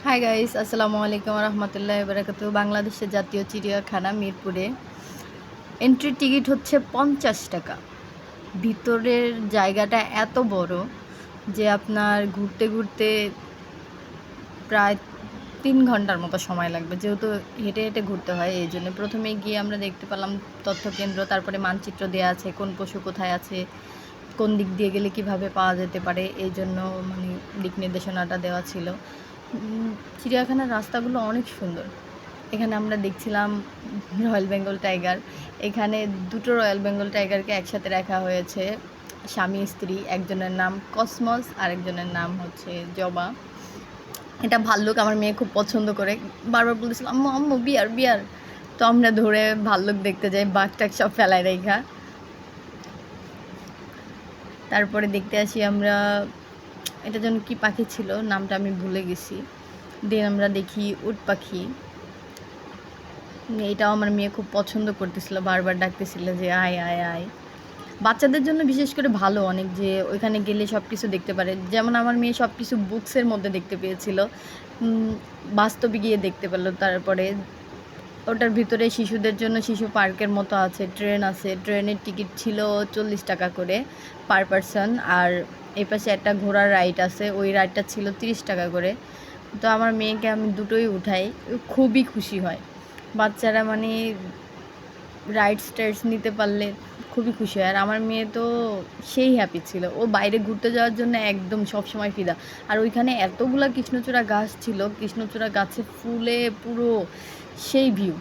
Hi guys, আসসালামু আলাইকুম রহমতুল্লাহ বারাকাতু। বাংলাদেশের জাতীয় চিড়িয়াখানা মিরপুরে এন্ট্রি টিকিট হচ্ছে 50 টাকা। ভিতরের জায়গাটা এত বড় যে আপনার ঘুরতে ঘুরতে প্রায় 3 ঘন্টার মতো সময় লাগবে, যেহেতু হেঁটে হেঁটে ঘুরতে হয়। এই জন্য প্রথমে গিয়ে আমরা দেখতে পেলাম তথ্য কেন্দ্র, তারপরে মানচিত্র দেওয়া আছে কোন পশু কোথায় আছে, কোন দিক দিয়ে গেলে কিভাবে পাওয়া যেতে পারে, এই জন্য মানে দিক নির্দেশনাটা দেওয়া ছিল। চিড়িয়াখানার রাস্তাগুলো অনেক সুন্দর। এখানে আমরা দেখছিলাম রয়্যাল বেঙ্গল টাইগার। এখানে দুটো রয়্যাল বেঙ্গল টাইগারকে একসাথে রাখা হয়েছে, স্বামী স্ত্রী। একজনের নাম কসমস, আরেকজনের নাম হচ্ছে জবা। এটা ভাল্লুক, আমার মেয়ে খুব পছন্দ করে, বারবার বলতেছিল আম্মু আম্মু বিয়ার বিয়ার। তো আমরা ধরে ভাল্লুক দেখতে যাই, বাঘ টাক সব ফেলায় রেখা। তারপরে দেখতে আসি আমরা, এটা যেন কি পাখি ছিল, নামটা আমি ভুলে গেছি। দেন আমরা দেখি উট পাখি। এটাও আমার মেয়ে খুব পছন্দ করতেছিল, বারবার ডাকতেছিল যে আয় আয় আয়। বাচ্চাদের জন্য বিশেষ করে ভালো অনেক, যে ওইখানে গেলে সব কিছু দেখতে পারে। যেমন আমার মেয়ে সব কিছু বুকসের মধ্যে দেখতে পেয়েছিল, বাস্তবে গিয়ে দেখতে পেল। তারপরে ওটার ভিতরে শিশুদের জন্য শিশু পার্কের মতো আছে, ট্রেন আছে। ট্রেনের টিকিট ছিল 40 টাকা করে পার পারসন। আর এই পাশে একটা ঘোড়ার রাইড আছে, ওই রাইডটা ছিল 30 টাকা করে। তো আমার মেয়েকে আমি দুটোই উঠাই, খুবই খুশি হয়। বাচ্চারা মানে রাইডস টাইডস নিতে পারলে খুবই খুশি হয়। আর আমার মেয়ে তো সেই হ্যাপি ছিল, ও বাইরে ঘুরতে যাওয়ার জন্য একদম সবসময় ফিদা। আর ওইখানে এতগুলা কৃষ্ণচূড়া গাছ ছিল, কৃষ্ণচূড়া গাছে ফুলে পুরো সেই ভিউ।